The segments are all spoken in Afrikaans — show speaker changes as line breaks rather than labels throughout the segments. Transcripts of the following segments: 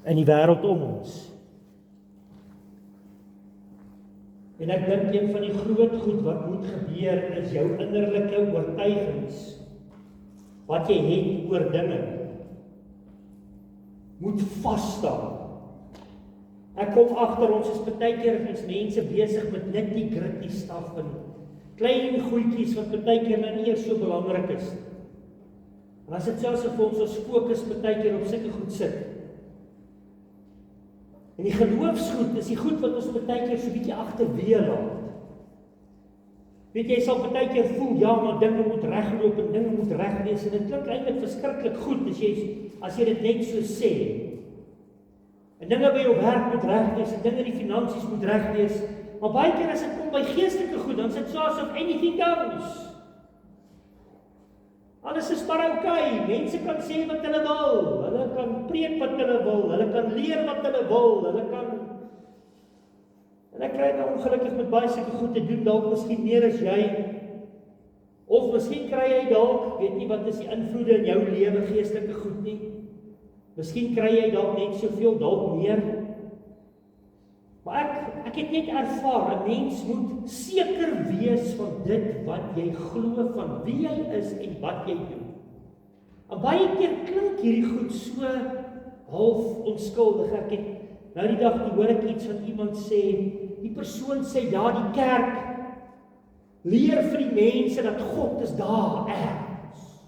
in die wêreld om ons. En ek dink een van die groot goed wat moet gebeur is jou innerlike oortuigings wat jy het oor dinge moet vas staan. Ek kom agter ons is baie keer as mense besig met nitty-gritty stuff en klein goedjies wat baie keer nou nie eers so belangrik is. En as dit selfs of ons fokus baie keer op sulke goed sit. En die geloofsgoed is die goed wat ons baie keer so 'n bietjie agterweë laat. Weet jy, sal baie keer voel, ja, maar dinge moet regloop en dinge moet reg wees en dit klink eintlik verskriklik goed as jy dit net so sê. En dinge by jou werk moet reg wees en dinge in die finansies moet reg wees, maar baie keer as dit kom by geestelike goed, dan is dit so asof anything goes. Alles is maar okay, mense kan sê wat hulle wil, hulle kan preek wat hulle wil, hulle kan leer wat hulle wil, en ek kry nou ongelukkig met baie sulke goed te doen, dalk miskien meer as jy, of miskien kry jy dalk, weet nie wat is die invloede in jou lewe geestelike goed nie, miskien kry jy dalk net soveel, dalk meer, maar ek het net ervaar, 'n mens moet seker wees van dit wat jy glo, van wie jy is en wat jy doen. En baie keer klink hierdie goed so half onskuldig. Ek het nou die dag hoor ek iets wat iemand sê, die persoon sê, ja, die kerk leer vir die mense dat God is daar ergens.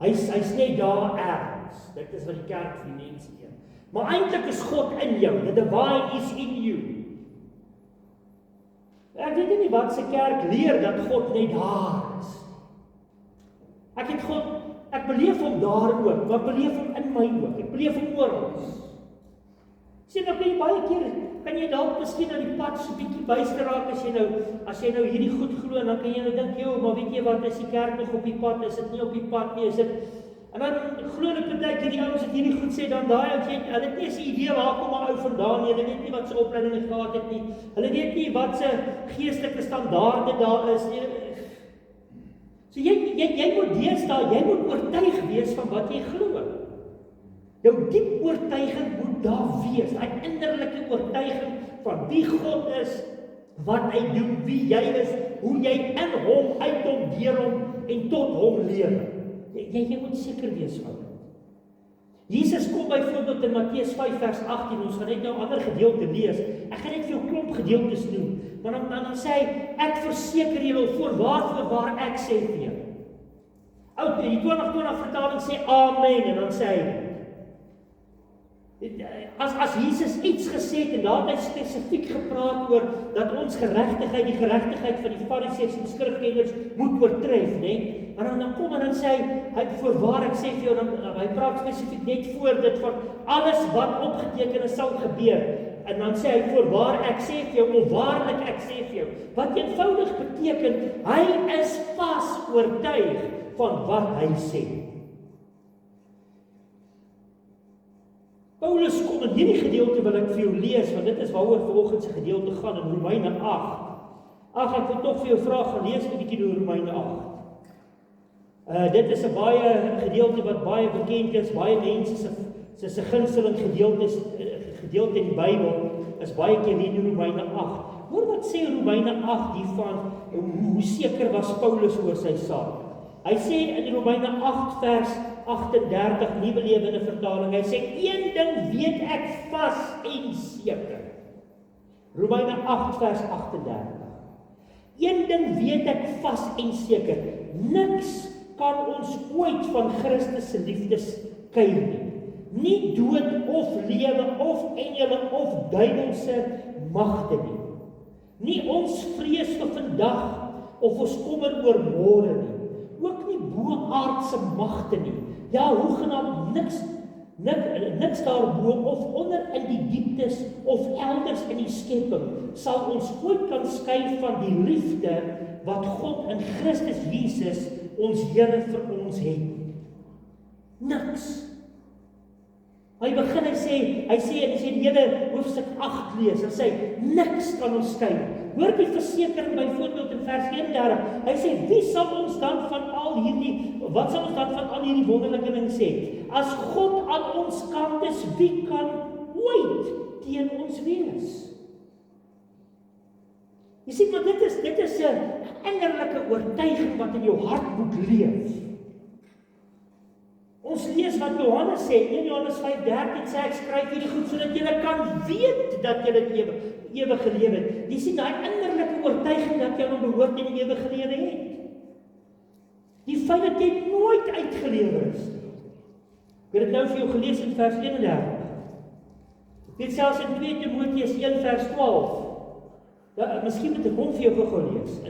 Hy's net daar ergens. Dit is wat die kerk vir die mense leer. Maar eintlik is God in jou. The divine is in you. Ek weet nie wat se kerk leer dat God net daar is. Ek beleef hom daar ook, maar ek beleef hom in my ook. Ek beleef hom oral. Sien, dan kan jy baie keer, kan jy dalk miskien aan die pad so bietjie byster raak as jy nou hierdie goed glo, en dan kan jy nou dink, joh, maar weet jy wat, is die kerk nog op die pad, is dit nie op die pad nie, is dit. En dan glo ek baie keer die ouens wat hierdie goed sê, dan daai ou sê, hulle het nie eens 'n idee waar kom 'n ou vandaan nie, hulle weet nie wat se opleiding hy gehad het nie, hulle weet nie wat se geestelike standaarde daar is nie. So jy moet deesdae, jy moet oortuig wees van wat jy glo. Jou diep oortuiging moet daar wees, daai innerlike oortuiging van wie God is, wat hy doen, wie jy is, hoe jy in hom, uit hom, deur hom en tot hom lewe. Jy moet seker wees van dit. Jesus kom byvoorbeeld in Matteus 5 vers 18, ons gaan net nou 'n ander gedeelte lees. Ek gaan net vir jou 'n klomp gedeeltes doen, maar dan sê hy, ek verseker julle voorwaar ek sê vir julle. Die 2020 vertaling sê amen, en dan sê hy, as Jesus iets gesê het, en daar het hy spesifiek gepraat oor, dat ons geregtigheid, die geregtigheid van die Fariseërs en skrifkenners moet oortref, né? Maar dan kom en dan sê hy voorwaar ek sê vir jou, hy praat spesifiek net voor dit van alles wat opgeteken is sal gebeur. En dan sê hy voorwaar ek sê vir jou, of waarlik ek sê vir jou. Wat eenvoudig beteken, hy is vas oortuig van wat hy sê. Paulus kom in hierdie gedeelte wil ek vir jou lees, want dit is waaroor vanoggend se gedeelte gaan in Romeine 8. Ek wil tog vir jou vra, gaan lees 'n bietjie deur Romeine 8. Dit is 'n baie gedeelte wat baie bekend is, baie mense se gunsteling gedeelte in die Bybel is baie keer hier in Romeine 8. Hoor wat sê Romeine 8 hiervan, hoe seker was Paulus oor sy saak. Hy sê in Romeine 8 vers 38, Nuwe Lewende Vertaling, hy sê, een ding weet ek vas en seker. Romeine 8 vers 38. Een ding weet ek vas en seker, niks kan ons ooit van Christus se liefde skei nie. Nie dood of lewe of engele of duiwelse magte nie. Nie ons vrees vir vandag of ons kommer oor môre nie. Ook nie bo-aardse magte nie. Ja, hoegenaamd niks daarbo of onder in die dieptes of elders in die skepping sal ons ooit kan skei van die liefde wat God in Christus Jesus ons Here vir ons het. Niks. Hy begin, hy sê in die hele hoofstuk 8 lees, hy sê, niks kan ons skei. Hoor die versekering byvoorbeeld in vers 31, hy sê, wie sal ons dan van al hierdie wat sal ons dan van al hierdie wonderlike dinge sê? As God aan ons kant is, wie kan ooit teen ons wees? Jy sien, maar dit is 'n innerlike oortuiging wat in jou hart moet leef. Ons lees wat Johannes sê, 1 Johannes 5:13 sê, ek skryf hierdie goed sodat julle kan weet dat julle ewige lewe het. Jy sien, daai innerlike oortuiging dat jy aan hom behoort en ewige lewe het. Die feit dat jy nooit uitgelewer is. Ek het dit nou vir jou gelees in vers 31. Dit selfs in 2 Timoteus 1 vers 12. Ja, miskien moet ek hom vir jou gou lees.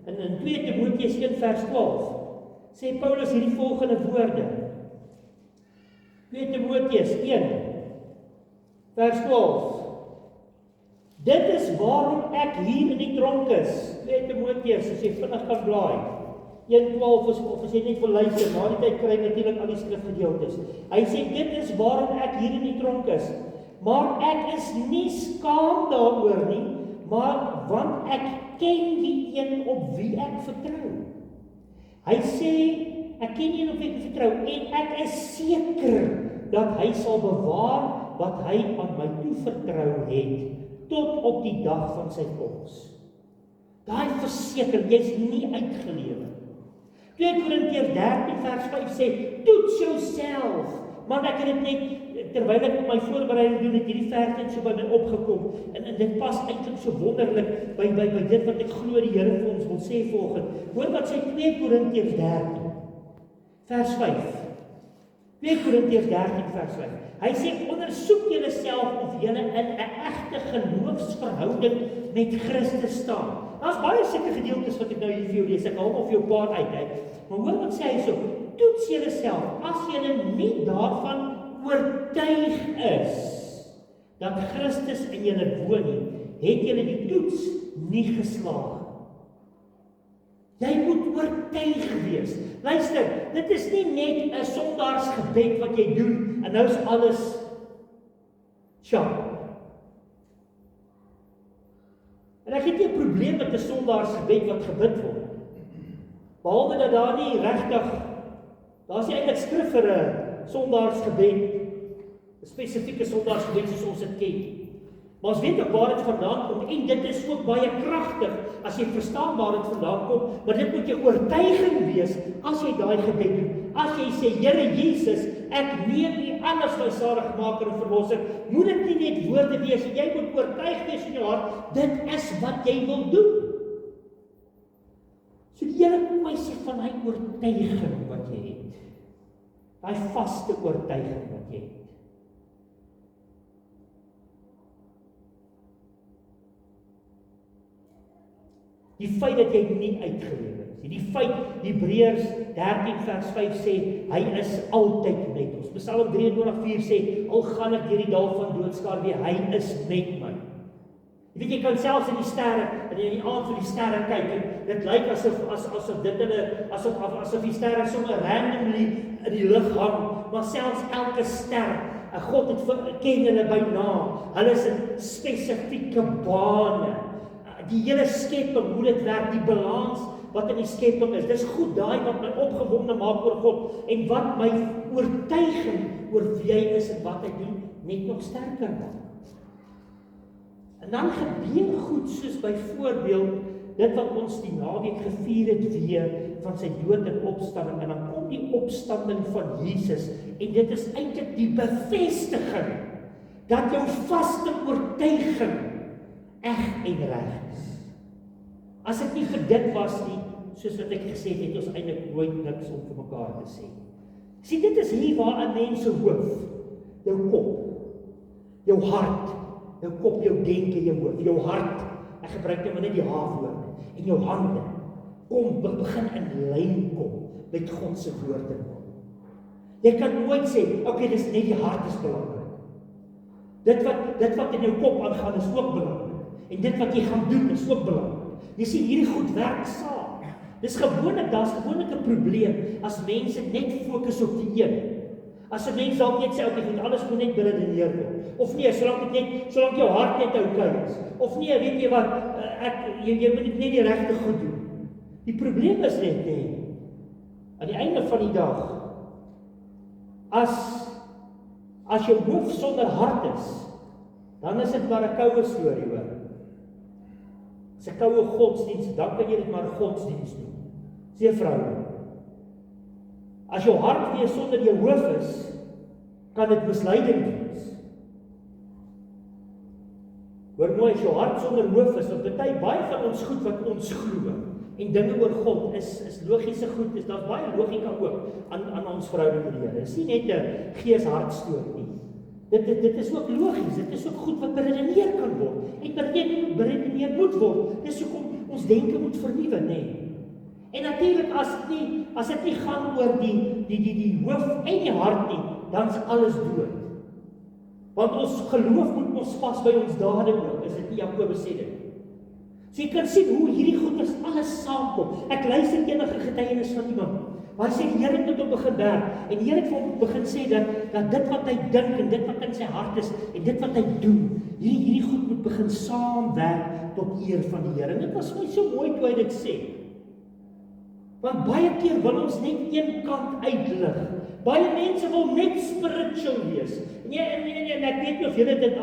In 2 Timoteus 1 vers 12 sê Paulus hierdie volgende woorde. 2 Timoteus 1 vers 12. Dit is waarom ek hier in die tronk is. 2 Timoteus, as jy vinnig kan blaai. 1:12 of as jy net wil luister, na die tyd kry jy natuurlik al die skrifgedeeltes. Hy sê, dit is waarom ek hier in die tronk is. Maar ek is nie skaam daaroor nie, maar want ek ken die een op wie ek vertrou. Hy sê, ek ken die een op wie ek vertrou, en ek is seker dat hy sal bewaar wat hy aan my toevertrou het, tot op die dag van sy koms. Daai verseker, jy's nie uitgelewer. 2 Korintiërs 13 vers 5 sê, toets jouself. Maar ek het dit net, terwyl ek my voorbereiding doen, het hierdie vers net so by my opgekom, en dit pas eintlik so wonderlik by dit wat ek glo die Here vir ons wil sê volgende. Hoor wat sê 2 Korintiërs 13 vers 5. 2 Korintiërs 13 vers 5. Hy sê, ondersoek julle self of julle in 'n egte geloofsverhouding met Christus staan. Daar's baie sulke gedeeltes wat ek nou hier vir jou lees, ek haal of jou paar uit. Maar hoor wat sê hy so, toets julle self, as julle nie daarvan oortuig is, dat Christus in julle woon nie, het julle die toets nie geslaag. Jy moet oortuig wees. Luister, dit is nie net 'n sondaarsgebed wat jy doen, en nou is alles sharp. En ek het nie 'n probleem met 'n sondaarsgebed wat gebid word. Behalwe dat daar nie regtig, daar's nie eintlik skrif vir 'n sondaarsgebed, 'n spesifieke sondaarsgebed soos ons dit ken. Maar ons weet ook waar dit vandaan kom, en dit is ook baie kragtig, as jy verstaan waar dit vandaan kom, maar dit moet jou oortuiging wees, as jy daai gebed doen. As jy sê, Here Jesus, ek neem U aan as my saligmaker en verlosser, moet dit nie net woorde wees, jy moet oortuig wees in jou hart, dit is wat jy wil doen. So die hele kwessie van hy oortuiging wat jy het, daai vaste oortuiging wat jy het. Die feit dat jy nie uitgelewer is. Die feit, Hebreërs 13 vers 5 sê, hy is altyd met ons. Psalm 23:4 sê, al gaan ek deur die dal van doodskade, hy is met my. Jy weet, jy kan selfs in die sterre, en in die aand vir die sterre kyk, en dit lyk asof dit asof die sterre sommer randomly in die lug hang, maar selfs elke ster, God het ken hulle by naam, hulle is in spesifieke bane. Die hele skepping, hoe dit werk, die balans wat in die skepping is, dis goed daai wat my opgewonde maak oor God, en wat my oortuiging oor wie hy is en wat hy doen, net nog sterker maak. En dan gebeur goed soos byvoorbeeld, dit wat ons die naweek gevier het weer, van sy dood en opstanding, en dan kom die opstanding van Jesus, en dit is eintlik die bevestiging, dat jou vaste oortuiging eg en reg is. As ek nie vir dit was nie, soos wat ek gesê het, het ons eintlik nooit niks om vir mekaar te sê. Sien, dit is hier waar 'n mens se hoof, jou kop, jou hart, jou kop, jou denke, jou hoof, jou hart, ek gebruik nou maar net die H-woorde, en jou hande, begin in lyn kom, met God se woorde. Jy kan nooit sê, okay, dis net die hart is belangrik. Dit wat in jou kop aangaan is ook belangrik. En dit wat jy gaan doen is ook belangrik. Jy sien, hierdie goed werk saam. Daar's gewoonlik 'n probleem as mense net fokus op die een. As 'n mens dalk net sê, okay, alles moet net beredeneer word. Of nee, solank jou hart net oukei is. Of nee, weet jy wat, jy moet net die regte goed doen. Die probleem is net, aan die einde van die dag, as jou hoof sonder hart is, dan is dit maar 'n koue storie, hoor. Dis 'n koue godsdienst, dan kan jy dit maar 'n godsdienst noem. Dis nie 'n verhouding. As jou hart weer sonder jou hoof is, kan dit misleiding wees. Hoor mooi, as jou hart sonder hoof is, want baie van ons goed wat ons glo, en dinge oor God is logiese goed, daar's baie logika ook aan ons verhouding met die Here. Dit is nie net 'n gees-hart-storie nie. Dit is ook logies, dit is ook goed wat beredeneer kan word, en beredeneer moet word. Dis hoekom ons denke moet vernuwe, nê. En natuurlik, as dit nie gaan oor die hoof en die hart nie, dan is alles dood. Want ons geloof moet ons pas by ons dade ook, is dit nie Jakobus sê dit? So jy kan sien hoe hierdie goeders alles saamkom. Ek luister enige getuienis van iemand, waar hy sê die Here het met hom begin werk, en die Here het vir hom begin sê dat dit wat hy dink, en dit wat in sy hart is, en dit wat hy doen, hierdie goed moet begin saamwerk tot eer van die Here. En dit was my so mooi toe hy dit sê. Want baie keer wil ons net een kant uitlig. Baie mense wil net spiritual wees. En ek weet nie of julle dit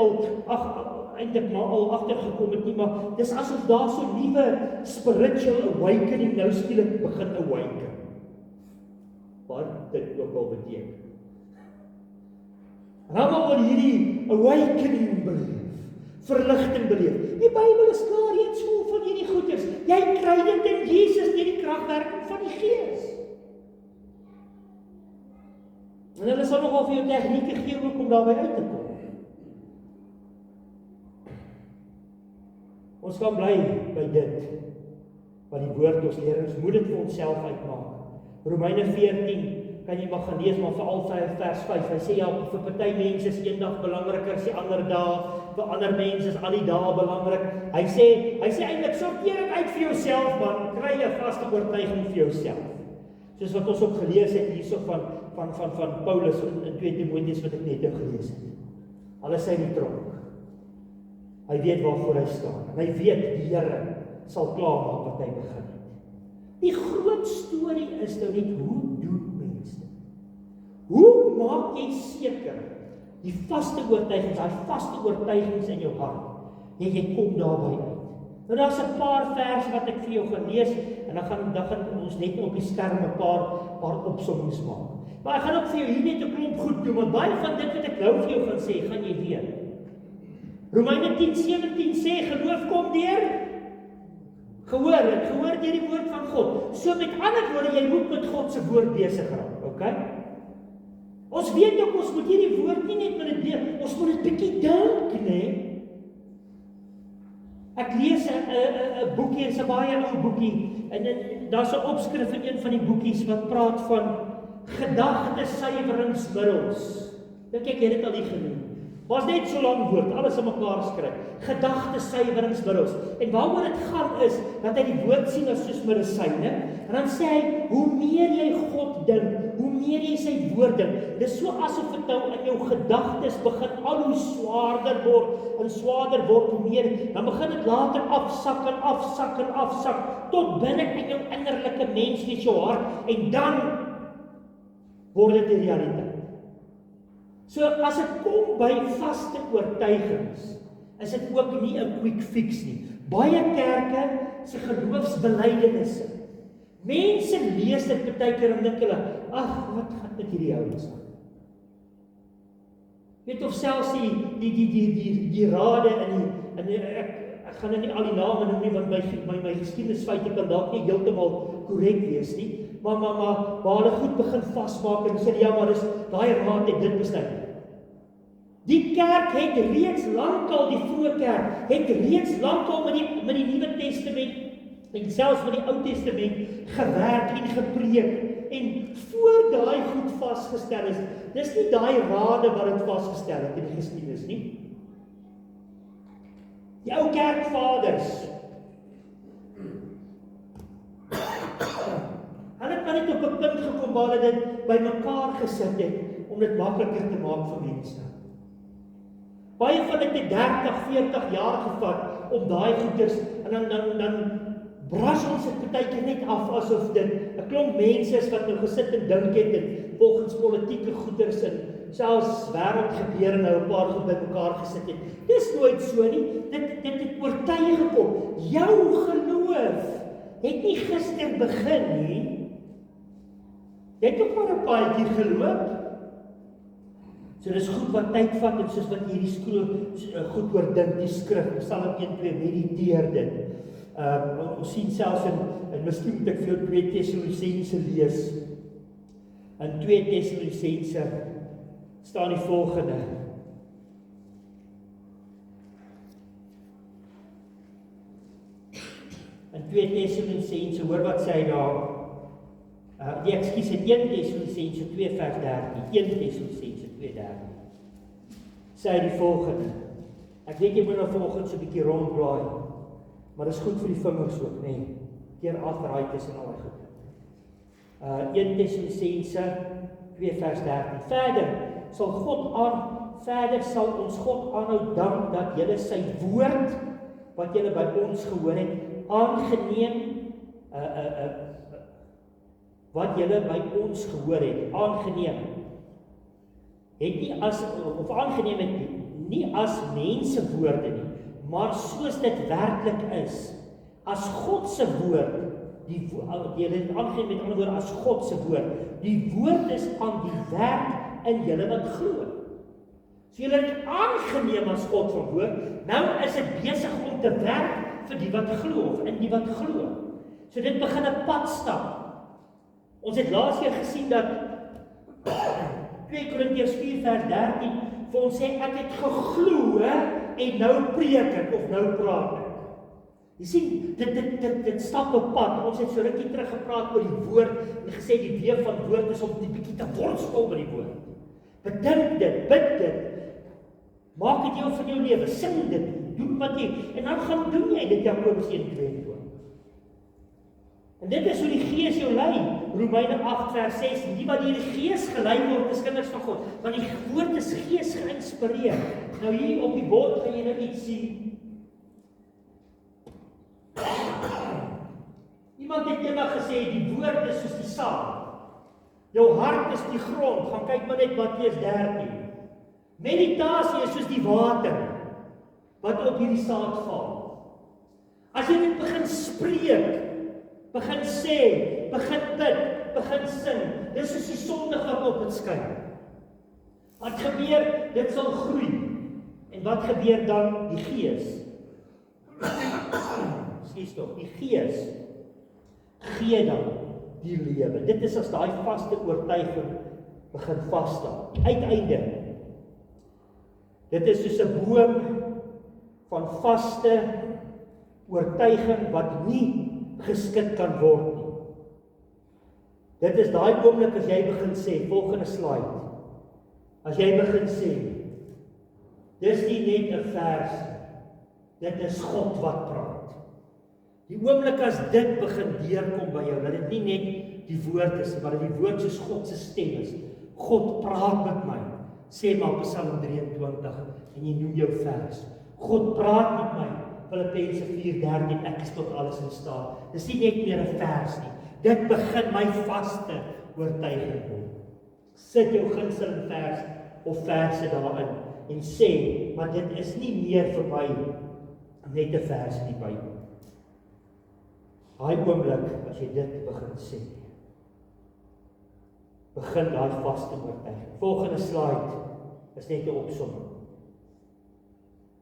eintlik maar al agtergekom het nie, maar dis asof daar so nuwe spiritual awakening nou skielik begin awaken. Wat dit ook al beteken. En dan wil hierdie awakening beleef, verligting beleef. Die Bybel is klaar reeds vol van hierdie goeders. Jy kry dit in Jesus deur die kragwerking van die Gees. En hulle sal nogal vir jou tegnieke gee ook om daarby uit te kom. Ons kan bly by dit wat die woord ons leer. Ons moet dit vir onsself uitmaak. Romeine 14 kan jy maar gaan lees, maar veral vers 5. Hy sê ja, vir party mense is een dag belangriker as die ander dae. Vir ander mense is al die dae belangrik. Hy sê eintlik sorteer dit uit vir jouself, man. Kry 'n vaste oortuiging vir jouself. Soos wat ons ook gelees het hierso van Paulus in 2 Timoteus wat ek net nou gelees het. Al is hy in die tronk. Hy weet waarvoor hy staan. En hy weet die Here sal klaarmaak wat hy begin het. Die groot storie is nou net, hoe doen mense dit? Hoe maak jy seker die vaste oortuigings, daai vaste oortuigings in jou hart, jy kom daarby uit? Nou daar's 'n paar verse wat ek vir jou gaan lees, en dan gaan ons net op die skerm 'n paar opsommings maak. Maar ek gaan ook vir jou hier net 'n klomp goed doen, want baie van dit wat ek nou vir jou gaan sê, gaan jy weet. Romeine 10:17 sê, geloof kom deur gehoor deur die woord van God. So met ander woorde, jy moet met God se woord besig raak, okay? Ons weet ook, ons moet hierdie woord nie net met dit deel, ons moet dit bietjie dink, né? Ek lees 'n boekie, is 'n baie ou boekie, en daar's 'n opskrif in een van die boekies wat praat van gedagtesuiweringsmiddels. Dink ek het dit al nie genoem. Was net so lank woord, alles in mekaar skryf. Gedagtesuiweringsmiddels. En waaroor dit gaan is, dat hy die woord sien as soos medisyne, en dan sê hy, hoe meer jy God dink, hoe meer jy sy woord dink, dis so asof dit nou in jou gedagtes begin al hoe swaarder word, hoe meer, dan begin dit later afsak, tot binne in jou innerlike mens, in jou hart, en dan word dit 'n realiteit. So as dit kom by vaste oortuigings, is dit ook nie 'n quick fix nie. Baie kerke se geloofsbelydenisse. Mense lees dit baie keer en dink hulle, ag, wat gaan met hierdie ouens aan? Weet of selfs die rade in die ek gaan nou nie al die name noem nie, want my geskiedenisfeite kan dalk nie heeltemal korrek wees nie. Maar waar hulle goed begin vasmaak en sê, ja, maar daai raad het dit besluit. Die kerk het reeds lankal, die vroeë kerk, het reeds lankal met die Nuwe Testament, en selfs met die Ou Testament, gewerk en gepreek, en voor daai goed vasgestel is, dis nie daai rade wat dit vasgestel het in die geskiedenis nie. Die ou kerkvaders, hulle het net op 'n punt gekom waar hulle dit by mekaar gesit het om dit makliker te maak vir mense. Baie van dit het 30, 40 jaar gevat om daai goeders, en bras ons dit partykeer net af asof dit 'n klomp mense is wat nou gesit en dink het en volgens politieke goeders en selfs wêreldgebeure nou 'n paar goed bymekaar gesit het. Dis nooit so nie. Dit het oortuig gekom. Jou geloof het nie gister begin nie. Jy het ook maar 'n paadjie geloop. So dis goed wat tyd vat en soos wat hierdie skool goed oordink die skrif. Psalm 1:2 mediteer dit. Ons sien selfs en miskien moet ek vir jou 2 Tessalonisense lees. In 2 Tessalonisense staan die volgende. In 2 Tessalonisense, hoor wat sê hy daar. Ekskuus, in 1 Tessalonisense 2 vers 13. 1 Tessalonisense 2:13. Sê hy die volgende. Ek weet jy moet nou vanoggend so 'n bietjie ronddraai. Maar dit is goed vir die vingers ook, nê. Keer afdraai tussen al die goed. 1 Tessalonisense 2 vers 13. Verder sal ons God aanhou dank dat julle sy woord wat julle by ons gehoor het aangeneem wat julle by ons gehoor het aangeneem het nie as of aangeneem het nie as mense woorde nie, maar soos dit werklik is, as God se woord, julle het aangeneem met ander woorde as God se woord. Die woord is aan die werk in julle wat glo. So julle het aangeneem as God se woord, nou is dit besig om te werk vir die wat glo of in die wat glo. So dit begin 'n pad stap. Ons het laas keer gesien dat 2 Korintiërs 4 vers 13 vir ons sê ek het geglo en nou preek ek of nou praat ek. Jy sien, dit stap 'n pad. Ons het so rukkie terug gepraat oor die woord en gesê die weef van woord is om die bietjie te worstel met die woord. Bedink dit, bid dit. Maak dit deel van jou lewe, sing dit, doen wat jy en dan gaan doen jy dit Jakobus 1:22. En dit is hoe die Gees jou lei. Romeine 8 vers 6, die wat deur die Gees gelei word, is kinders van God. Want die woord is Gees geïnspireer. Nou hier op die bord gaan jy nou iets sien. Iemand het eendag gesê, die woord is soos die saad. Jou hart is die grond, gaan kyk maar net Matteus 13. Meditasie is soos die water, wat op hierdie saad val. As jy net begin spreek, begin sê, begin bid, begin sing, dis soos die sondig wat op het skyn. Wat gebeur? Dit sal groei. En wat gebeur dan? Die Gees. Skus tog, die Gees gee dan die lewe. Dit is as daai vaste oortuiging begin vas staan. Uiteinde. Dit is soos 'n boom van vaste oortuiging wat nie geskit kan word nie. Dit is daai oomblik as jy begin sê, volgende slide. As jy begin sê, dis nie net 'n vers, dit is God wat praat. Die oomblik as dit begin deurkom by jou, dat dit nie net die woord is, maar dat die woord soos God se stem is. God praat met my, sê maar Psalm 23, en jy noem jou vers. God praat met my, Filippense 4:13, ek is tot alles in staat. Dis nie net meer 'n vers nie. Dit begin my vaste oortuiging word. Sit jou gunsteling vers of verse daarin en sê, maar dit is nie meer vir my net 'n vers in die Bybel. Daai oomblik as jy dit begin sê, begin daai vaste oortuiging. Volgende slide is net 'n opsomming.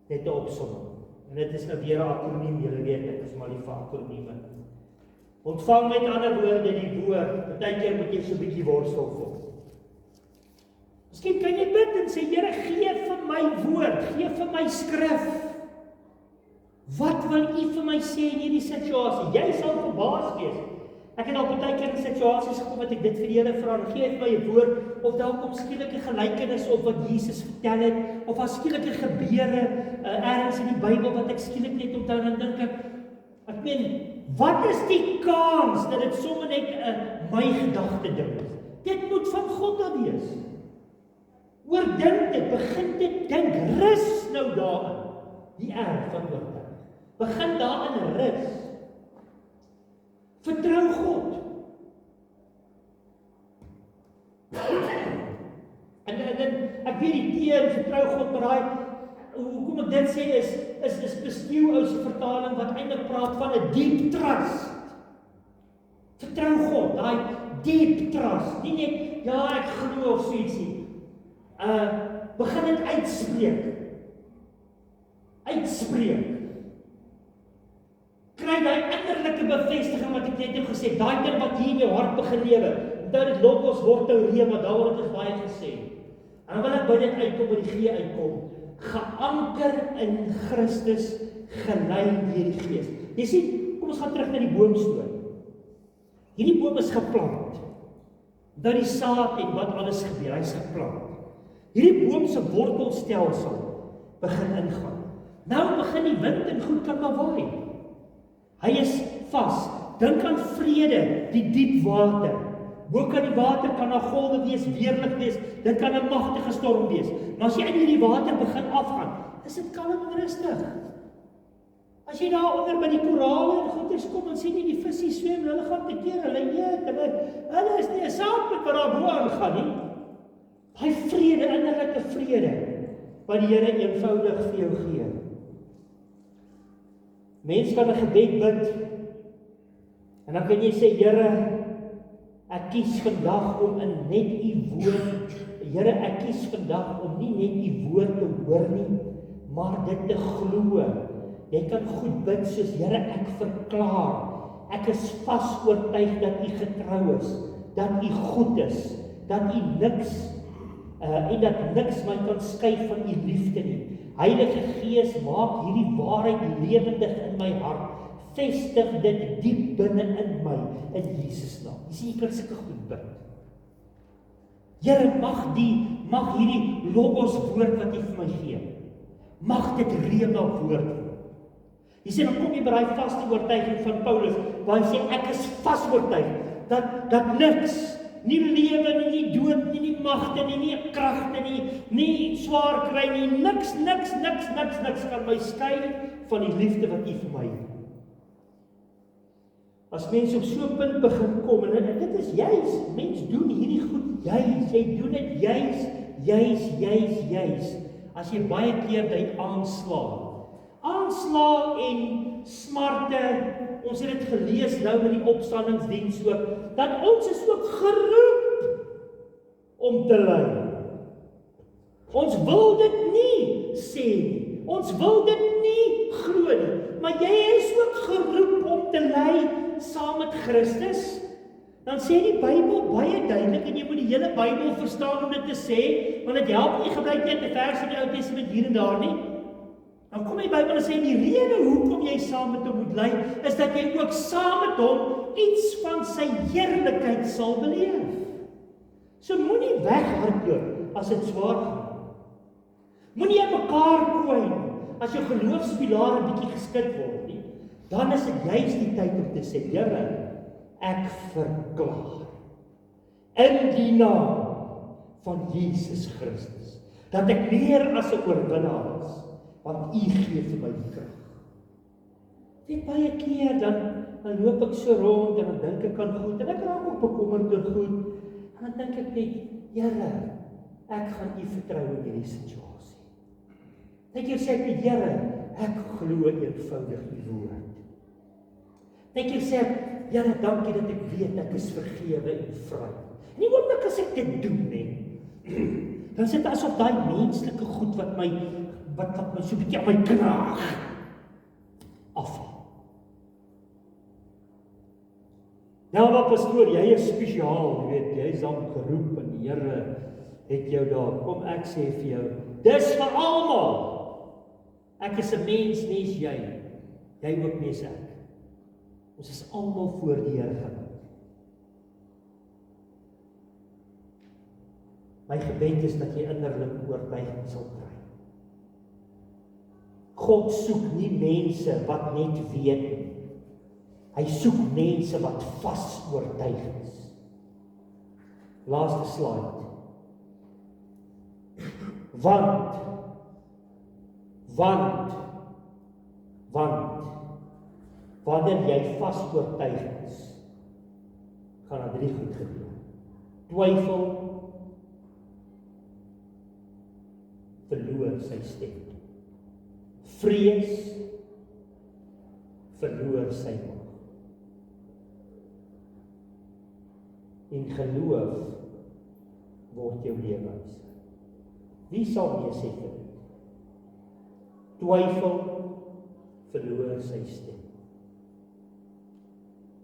Net 'n opsomming. En dit is nou weer 'n akroniem, julle weet ek is maar nie vir akronieme. Ontvang met ander woorde die woord. Partykeer moet jy so 'n bietjie worstel voel. Miskien kan jy bid en sê, Here, gee vir my woord, gee vir my skrif. Wat wil U vir my sê in hierdie situasie? Jy sal verbaas wees. Ek het al partykeer in situasies gekom wat ek dit vir die Here vra, en gee vir my 'n woord, of dalk kom skielike gelykenis op wat Jesus vertel het, of as skielike gebeure ergens in die Bybel wat ek skielik net onthou en dink ek meen, wat is die kans dat dit sommer net my gedagte ding is? Dit moet van God af wees. Oordink dit, begin dit dink, rus nou daarin, die erg van oortuiging. Begin daarin rus. Vertrou God. En ek weet die teer, vertrou God, maar hoekom ek dit sê is Bestuw ou se vertaling wat eintlik praat van 'n deep trust. Vertrou God, daai deep trust. Nie net, ja, ek glo of so ietsie. Begin dit uitspreek. Kry daai innerlike bevestiging wat ek net nou gesê, daai ding wat hier in jou hart begin lewe. Onthou dit logos word nou rema, daaroor het ons baie gesê. En dan wil ek by dit uitkom, by die G uitkom. Geanker in Christus, gelei deur die Gees. Jy sien, kom ons gaan terug na die boomstorie. Hierdie boom is geplant. Dat die saad en wat alles gebeur, hy's geplant. Hierdie boom se wortelstelsel begin ingaan. Nou begin die wind en goed kan maar waai. Hy is vas. Dink aan vrede, die diep water. Bo kan die water kan daar golwe wees, weerlig wees, dit kan 'n magtige storm wees. Maar as jy uit hierdie water begin afgaan, is dit kalm en rustig. As jy daar onder by die korale en goeters kom, dan sien jy die visse swem, hulle gaan te keer, hulle eet, hulle is nie 'n saak met wat daar bo aangaan nie. Daai vrede, innerlike vrede, wat die Here eenvoudig vir jou gee. Mens kan 'n gebed bid, en dan kan jy sê, Here, ek kies vandag om in net U woord, Here, ek kies vandag om nie net U woord te hoor nie, maar dit te glo. Jy kan goed bid soos, Here, ek verklaar, ek is vas oortuig dat U getrou is, dat U goed is, dat U niks, en dat niks my kan skei van U liefde nie. Heilige Gees, maak hierdie waarheid lewendig in my hart, vestig dit diep binne in my, in Jesus naam. Jy sien, jy kan sulke goed bid. Here, mag hierdie logos woord wat U vir my gee, mag dit rema woord. Jy sien, dan kom jy by daai vaste oortuiging van Paulus, waar hy sê, ek is vas oortuig, dat niks, nie lewe nie, nie dood nie, nie magte nie, nie kragte nie, nie swaar kry nie, niks kan my skei van die liefde wat U vir my het. As mens op so 'n punt begin kom, en dit is juis, mens doen hierdie goed juis, jy doen dit juis, as jy baie keer dit aansla en smarte, ons het dit gelees nou met die opstandingsdiens ook, dat ons is ook geroep om te ly. Ons wil dit nie sê nie, ons wil dit nie glo nie, maar jy is ook geroep om te ly saam met Christus. Dan sê die Bybel baie duidelik, en jy moet die hele Bybel verstaan om dit te sê, want dit help nie gebruik net 'n vers in die Ou Testament hier en daar nie. Dan kom die Bybel en sê, die rede hoekom jy saam met hom moet ly, is dat jy ook saam met hom iets van sy heerlikheid sal beleef. So moenie weghardloop as dit swaar gaan. Moenie aan mekaar kwyn as jou geloofspilare bietjie geskit word nie. Dan is dit juist die tyd om te sê, Here, ek verklaar in die naam van Jesus Christus dat ek meer as 'n oorwinnaar is, want U gee vir my die krag. Weet baie keer dan loop ek so rond en dan dink ek aan goed en ek raak ook bekommerd oor goed en dan dink ek net, Here, ek gaan U vertrou in hierdie situasie. Net jy sê ek, Here, ek glo eenvoudig U woord. Net jy sê ek, Here, dankie dat ek weet ek is vergewe en vry. En nie oomblik as ek dit doen nie, dan sit dit asof daai menslike goed wat my so 'n bietjie aan my kraag afval. Nou maar pastoor, jy is spesiaal, jy weet, jy is dan geroep en die Here het jou daar. Kom ek sê vir jou, dis vir almal. Ek is 'n mens, nie is jy ook nie is ek. Ons is almal voor die Here gaan. My gebed is dat jy innerlik oortuiging sal kry. God soek nie mense wat net weet nie. Hy soek mense wat vas oortuig is. Laaste slide. Want wanneer jy vas oortuig is, gaan daar 3 goed gebeur. Twyfel verloor sy stem. Vrees verloor sy mag. En geloof word jou lewens. Wie sal nee sê vir dit? Twyfel verloor sy stem.